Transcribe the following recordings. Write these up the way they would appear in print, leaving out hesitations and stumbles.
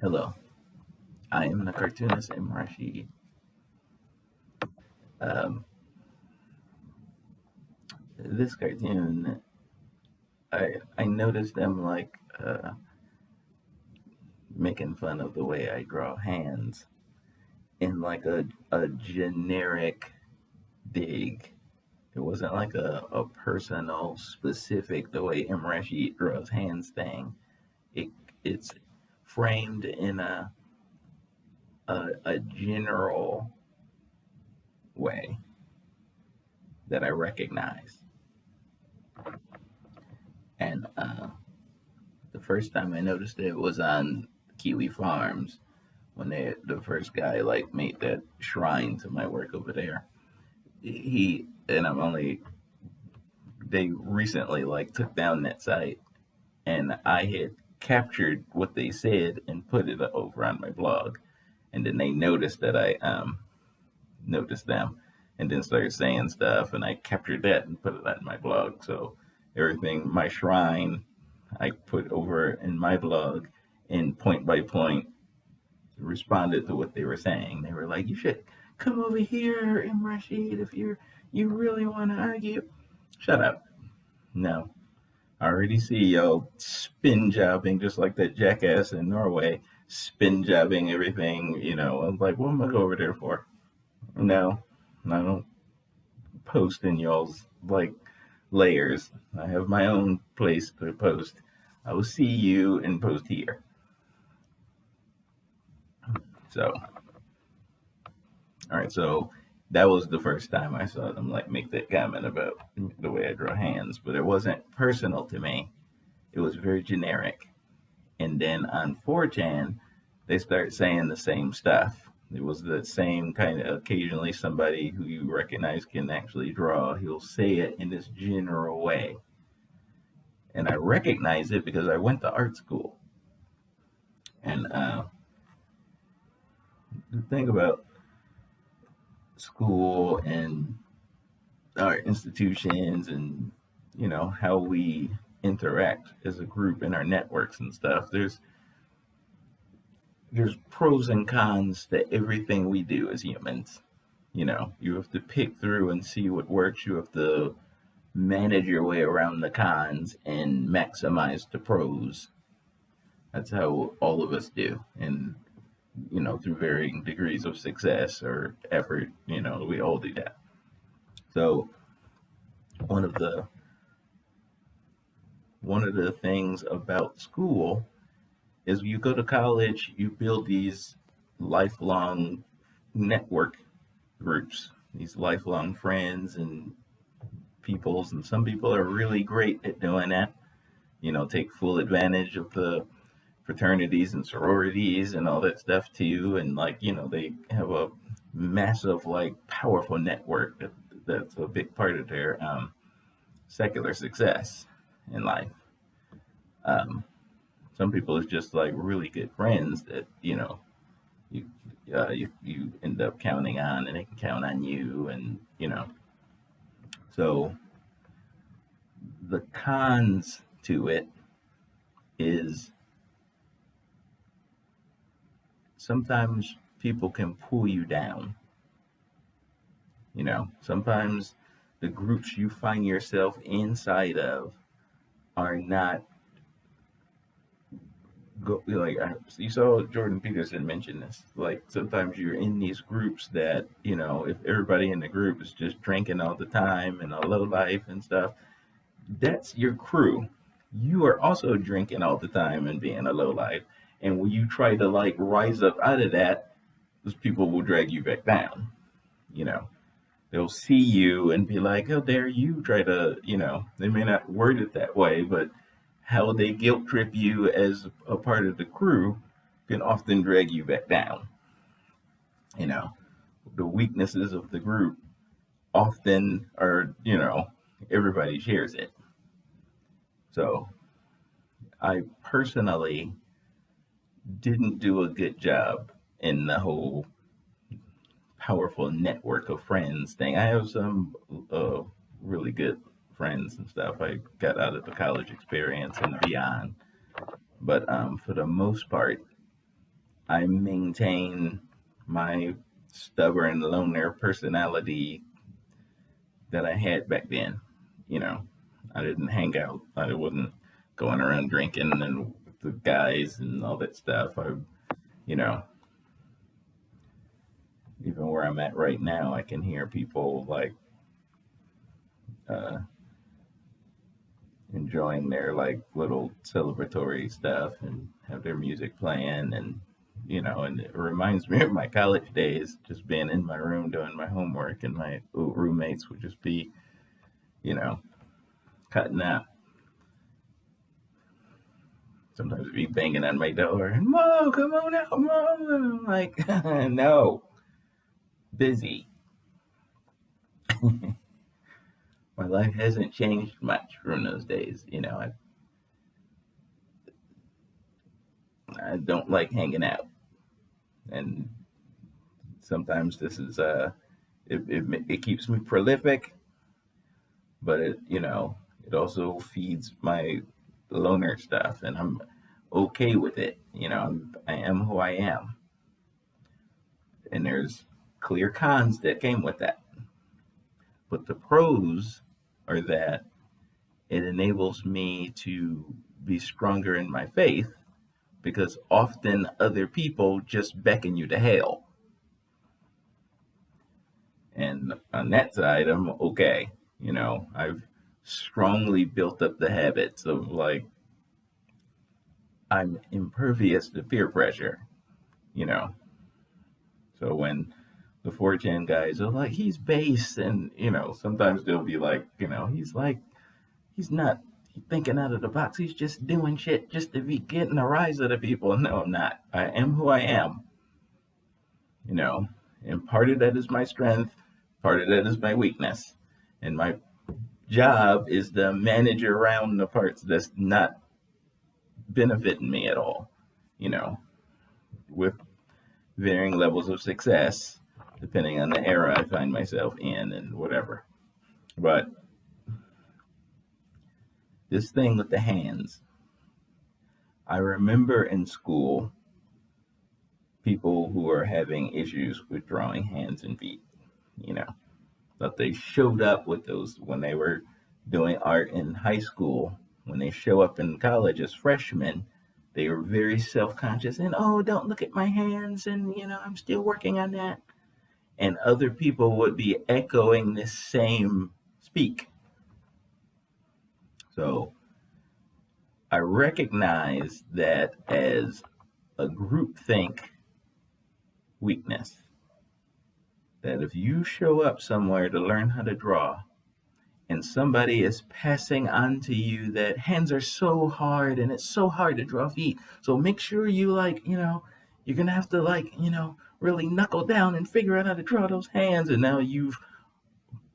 Hello, I am the cartoonist M. Rashid. Um, this cartoon, I noticed them making fun of the way I draw hands in like a generic dig. It wasn't like a personal specific the way M. Rashid draws hands thing. It it's framed in a general way that I recognize. And the first time I noticed it was on Kiwi Farms when the first guy like made that shrine to my work over there. He and I'm only they recently like took down that site, and I had captured what they said and put it over on my blog, and then they noticed that I noticed them, and then started saying stuff, and I captured that and put it on my blog. So everything my shrine I put over in my blog, and point by point responded to what they were saying. They were like, "You should come over here, M. Rashid, if you really want to argue." Shut up. No. I already see y'all spin jobbing just like that jackass in Norway, spin jobbing everything, I'm like, what am I go over there for? No, I don't post in y'all's like layers. I have my own place to post. I will see you and post here. So, all right, so that was the first time I saw them like make that comment about the way I draw hands, but it wasn't personal to me. It was very generic. And then on 4chan, they start saying the same stuff. It was the same kind of occasionally somebody who you recognize can actually draw. He'll say it in this general way. And I recognize it because I went to art school. And the thing about school and our institutions and how we interact as a group in our networks and stuff, there's pros and cons to everything we do as humans. You have to pick through and see what works. You have to manage your way around the cons and maximize the pros. That's how all of us do. And through varying degrees of success or effort, we all do that. So one of the things about school is you go to college, you build these lifelong network groups, these lifelong friends and peoples, and some people are really great at doing that. Take full advantage of the fraternities and sororities and all that stuff too, and they have a massive powerful network that's a big part of their secular success in life. Some people is just like really good friends that you you end up counting on, and they can count on you, and so the cons to it is sometimes people can pull you down. Sometimes the groups you find yourself inside of are not you saw Jordan Peterson mention this. Like sometimes you're in these groups that if everybody in the group is just drinking all the time and a low life and stuff, that's your crew. You are also drinking all the time and being a low life. And when you try to rise up out of that, those people will drag you back down. They'll see you and be like, "How dare you try to," they may not word it that way, but how they guilt trip you as a part of the crew can often drag you back down. The weaknesses of the group often are, everybody shares it. So I personally didn't do a good job in the whole powerful network of friends thing. I have some really good friends and stuff I got out of the college experience and beyond. But for the most part, I maintain my stubborn loner personality that I had back then. You know, I didn't hang out. I wasn't going around drinking and with the guys and all that stuff. You know, even where I'm at right now, I can hear people like uh, enjoying their like little celebratory stuff and have their music playing and it reminds me of my college days, just being in my room doing my homework, and my roommates would just be, you know, cutting up. Sometimes it'd be banging on my door, and Mo, come on out, Mo. And I'm like, no, busy. My life hasn't changed much from those days. I don't like hanging out, and sometimes this is it keeps me prolific, but it also feeds my loner stuff, and I'm okay with it. I am who I am, and there's clear cons that came with that. But the pros are that it enables me to be stronger in my faith, because often other people just beckon you to hell. And on that side, I'm okay. I've strongly built up the habits of like, I'm impervious to peer pressure, you know. So when the 4chan guys are like, he's base, and sometimes they'll be like, he's not thinking out of the box. He's just doing shit just to be getting a rise out of people. No, I'm not. I am who I am. And part of that is my strength, part of that is my weakness. And my job is to manage around the parts that's not benefiting me at all, with varying levels of success depending on the era I find myself in and whatever. But this thing with the hands, I remember in school people who are having issues with drawing hands and feet, that they showed up with those when they were doing art in high school. When they show up in college as freshmen, they were very self-conscious and, oh, don't look at my hands, and I'm still working on that. And other people would be echoing this same speak. So I recognize that as a groupthink weakness, that if you show up somewhere to learn how to draw and somebody is passing on to you that hands are so hard and it's so hard to draw feet, so make sure you you're gonna have to really knuckle down and figure out how to draw those hands. And now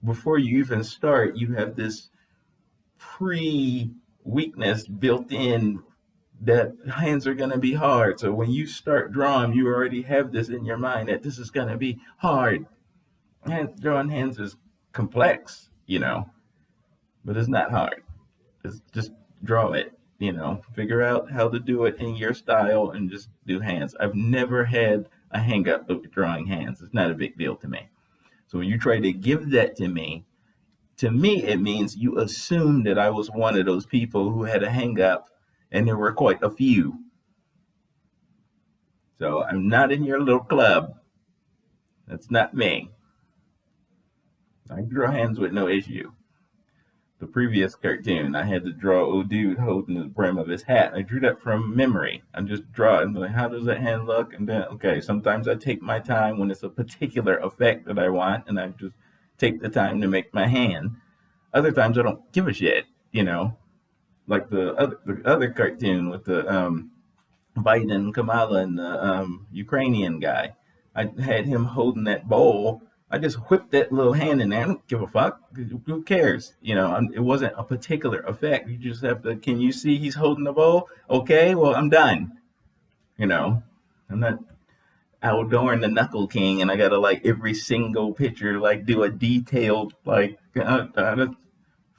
before you even start, you have this weakness built in that hands are going to be hard. So when you start drawing, you already have this in your mind that this is going to be hard. And drawing hands is complex, but it's not hard. It's just draw it, figure out how to do it in your style and just do hands. I've never had a hang up with drawing hands. It's not a big deal to me. So when you try to give that to me, it means you assume that I was one of those people who had a hang up, and there were quite a few. So I'm not in your little club. That's not me. I draw hands with no issue. The previous cartoon, I had to draw old dude holding the brim of his hat. I drew that from memory. I'm just drawing, like, how does that hand look? And then, okay, sometimes I take my time when it's a particular effect that I want, and I just take the time to make my hand. Other times I don't give a shit, like the other cartoon with the Biden, Kamala, and the Ukrainian guy. I had him holding that bowl. I just whipped that little hand in there. I don't give a fuck. Who cares? It wasn't a particular effect. You just have to, can you see he's holding the bowl? Okay, well, I'm done. I'm not outdoing the Knuckle King, and I gotta every single picture do a detailed for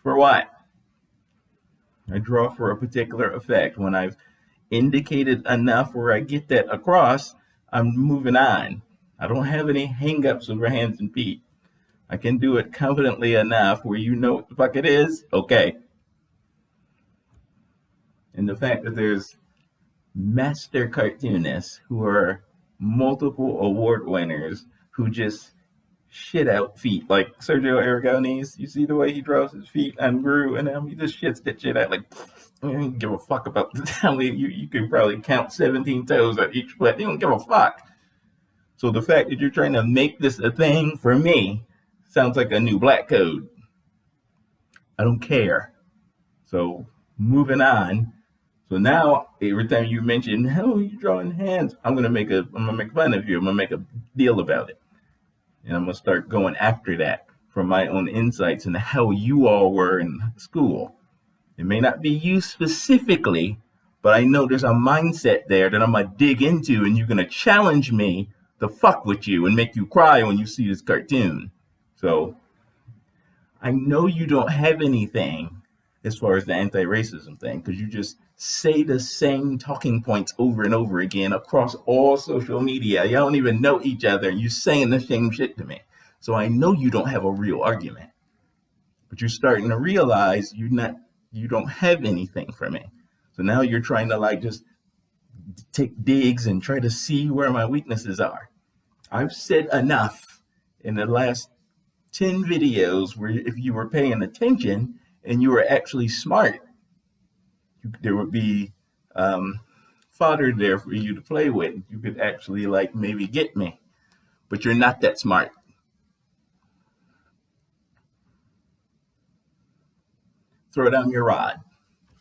what? I draw for a particular effect. When I've indicated enough where I get that across, I'm moving on. I don't have any hang-ups over hands and feet. I can do it confidently enough where you know what the fuck it is. Okay. And the fact that there's master cartoonists who are multiple award winners who just shit out feet. Like Sergio Aragonés, you see the way he draws his feet on Gru, and he just shits that shit out. Like, I don't give a fuck about how many, you can probably count 17 toes at each foot. You don't give a fuck. So the fact that you're trying to make this a thing for me sounds like a new black code. I don't care. So moving on. So now every time you mention, "Oh, you drawing hands," I'm gonna make fun of you. I'm gonna make a deal about it, and I'm gonna start going after that from my own insights and how you all were in school. It may not be you specifically, but I know there's a mindset there that I'm gonna dig into, and you're gonna challenge me to fuck with you and make you cry when you see this cartoon. So I know you don't have anything as far as the anti-racism thing, because you just say the same talking points over and over again across all social media. You don't even know each other, and you're saying the same shit to me. So I know you don't have a real argument, but you're starting to realize you don't have anything for me. So now you're trying to like just take digs and try to see where my weaknesses are. I've said enough in the last 10 videos where if you were paying attention and you were actually smart, there would be fodder there for you to play with. You could actually like maybe get me, but you're not that smart. Throw down your rod.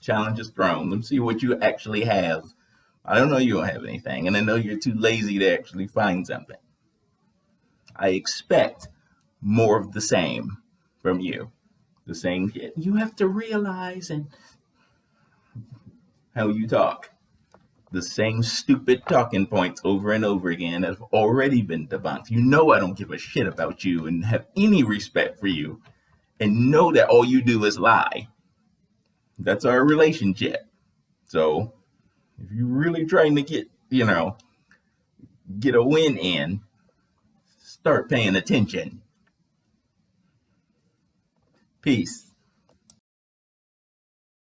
Challenge is thrown. Let's see what you actually have. I don't know you don't have anything, and I know you're too lazy to actually find something. I expect more of the same from you. The same shit. You have to realize and how you talk. The same stupid talking points over and over again have already been debunked. You know I don't give a shit about you and have any respect for you, and know that all you do is lie. That's our relationship. So if you're really trying to get a win in, start paying attention. Peace.